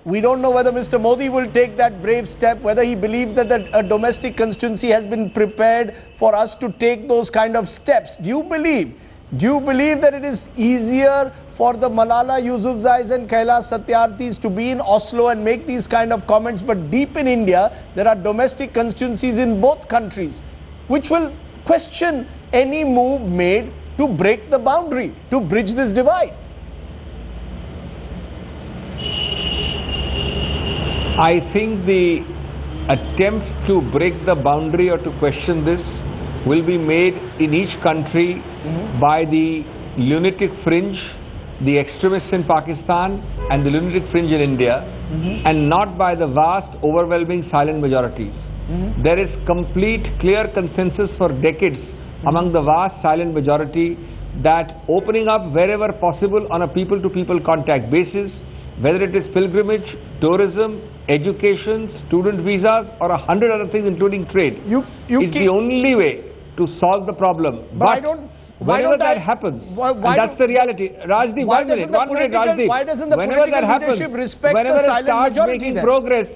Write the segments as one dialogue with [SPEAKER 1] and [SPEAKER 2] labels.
[SPEAKER 1] We don't know whether Mr. Modi will take that brave step, whether he believes that a domestic constituency has been prepared for us to take those kind of steps. Do you believe that it is easier for the Malala Yousafzais and Kailash Satyarthis to be in Oslo and make these kind of comments, but deep in India, there are domestic constituencies in both countries which will question any move made to break the boundary, to bridge this divide?
[SPEAKER 2] I think the attempts to break the boundary or to question this will be made in each country by the lunatic fringe, the extremists in Pakistan and the lunatic fringe in India, and not by the vast, overwhelming silent majorities. There is complete, clear consensus for decades among the vast silent majority that opening up wherever possible on a people-to-people contact basis, whether it is pilgrimage, tourism, education, student visas, or 100 other things including trade, is the only way to solve the problem. But whenever that happens, that's the reality. Rajdeep, one minute, Rajdeep.
[SPEAKER 1] Why doesn't the political leadership respect the silent majority then?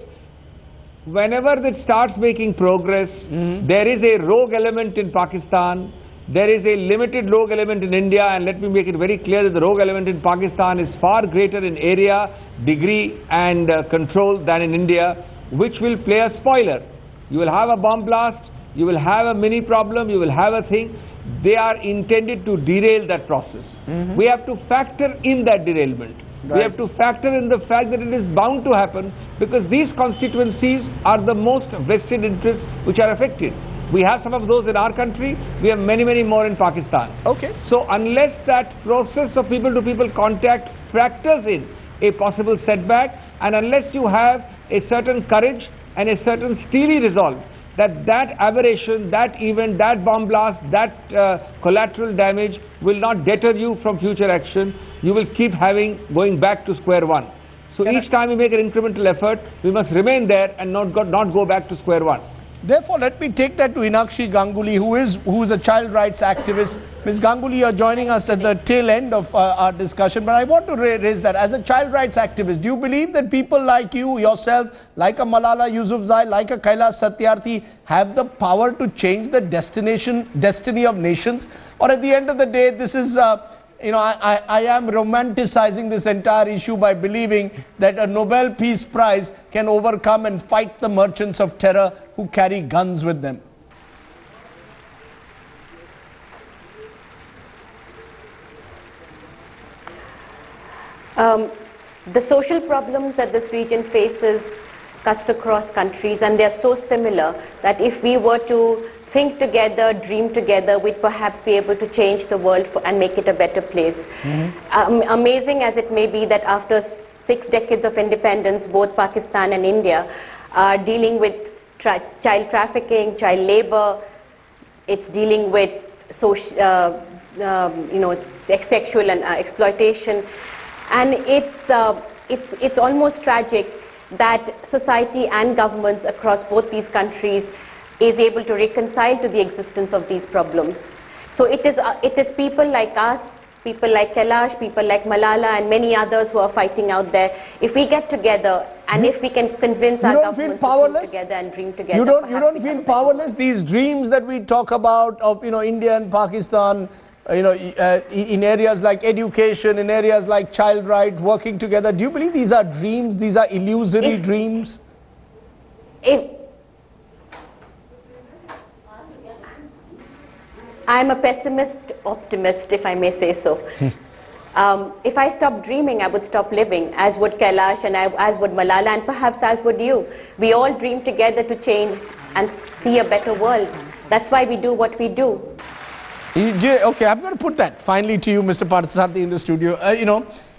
[SPEAKER 2] Whenever it starts making progress, there is a rogue element in Pakistan. There is a limited rogue element in India, and let me make it very clear that the rogue element in Pakistan is far greater in area, degree and control than in India, which will play a spoiler. You will have a bomb blast, you will have a mini problem, you will have a thing. They are intended to derail that process. We have to factor in that derailment. We have to factor in the fact that it is bound to happen because these constituencies are the most vested interests which are affected. We have some of those in our country. We have many, many more in Pakistan.
[SPEAKER 1] Okay.
[SPEAKER 2] So unless that process of people-to-people contact factors in a possible setback, and unless you have a certain courage and a certain steely resolve that aberration, that event, that bomb blast, that collateral damage will not deter you from future action, you will keep going back to square one. So each time we make an incremental effort, we must remain there and not go back to square one.
[SPEAKER 1] Therefore, let me take that to Inakshi Ganguly, who is a child rights activist. Ms. Ganguly, you are joining us at the tail end of our discussion, but I want to raise that. As a child rights activist, do you believe that people like you, yourself, like a Malala Yousafzai, like a Kailash Satyarthi, have the power to change the destiny of nations? Or at the end of the day, this is... I am romanticizing this entire issue by believing that a Nobel Peace Prize can overcome and fight the merchants of terror who carry guns with them.
[SPEAKER 3] The social problems that this region faces cuts across countries, and they're so similar that if we were to think together, dream together, we'd perhaps be able to change the world and make it a better place. Amazing as it may be that after 6 decades of independence, both Pakistan and India are dealing with child trafficking, child labor. It's dealing with social, sexual and exploitation, and it's almost tragic that society and governments across both these countries is able to reconcile to the existence of these problems. So it is people like us, people like Kailash, people like Malala and many others who are fighting out there. If we get together and if we can convince our governments to think together and dream together,
[SPEAKER 1] you don't feel powerless? These dreams that we talk about of India and Pakistan, in areas like education, in areas like child rights, working together, do you believe these are dreams, these are illusory dreams?
[SPEAKER 3] I'm a pessimist optimist, if I may say so. If I stopped dreaming, I would stop living, as would Kailash and as would Malala, and perhaps as would you. We all dream together to change and see a better world. That's why we do what we do.
[SPEAKER 1] Okay, I'm going to put that finally to you, Mr. Satyarthi, in the studio.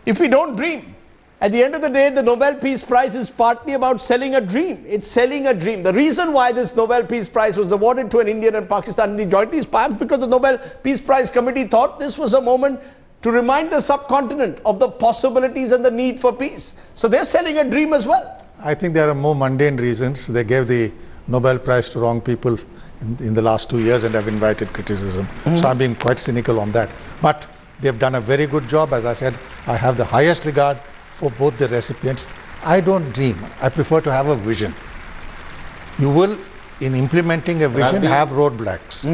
[SPEAKER 1] If we don't dream, at the end of the day, the Nobel Peace Prize is partly about selling a dream. It's selling a dream. The reason why this Nobel Peace Prize was awarded to an Indian and Pakistani jointly is perhaps because the Nobel Peace Prize Committee thought this was a moment to remind the subcontinent of the possibilities and the need for peace. So they're selling a dream as well.
[SPEAKER 4] I think there are more mundane reasons. They gave the Nobel Prize to wrong people in the last 2 years and have invited criticism. So I'm being quite cynical on that. But they've done a very good job. As I said, I have the highest regard for both the recipients. I don't dream. I prefer to have a vision. You will, in implementing a vision, have roadblocks.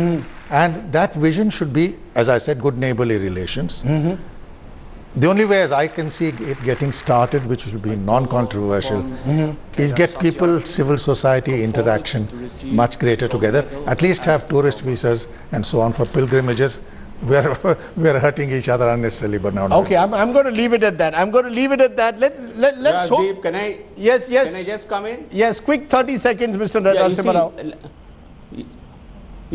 [SPEAKER 4] And that vision should be, as I said, good neighborly relations. The only way, as I can see it getting started, which will be non-controversial, is get people, civil society interaction much greater together. At least have tourist visas and so on for pilgrimages. We are hurting each other unnecessarily, but now.
[SPEAKER 1] Okay, I'm going to leave it at that. I'm going to leave it at that. Let's hope.
[SPEAKER 5] Can I?
[SPEAKER 1] Yes.
[SPEAKER 5] Can I just come in?
[SPEAKER 1] Yes, quick 30 seconds, Mr. Narasimha Rao.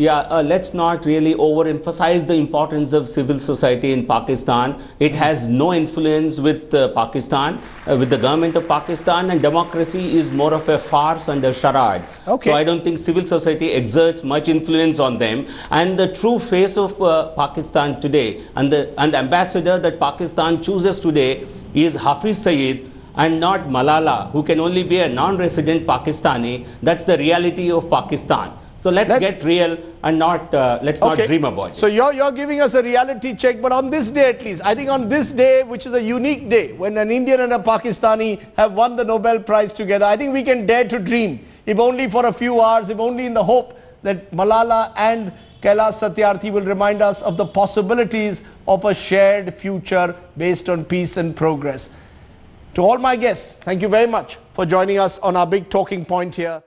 [SPEAKER 5] Yeah, let's not really overemphasize the importance of civil society in Pakistan. It has no influence with Pakistan, with the government of Pakistan, and democracy is more of a farce and a charade.
[SPEAKER 1] Okay.
[SPEAKER 5] So I don't think civil society exerts much influence on them. And the true face of Pakistan today, and the ambassador that Pakistan chooses today is Hafiz Saeed, and not Malala, who can only be a non-resident Pakistani. That's the reality of Pakistan. So let's get real and not let's not dream about it.
[SPEAKER 1] So you're giving us a reality check, but on this day at least, I think on this day, which is a unique day, when an Indian and a Pakistani have won the Nobel Prize together, I think we can dare to dream, if only for a few hours, if only in the hope that Malala and Kailash Satyarthi will remind us of the possibilities of a shared future based on peace and progress. To all my guests, thank you very much for joining us on our big talking point here.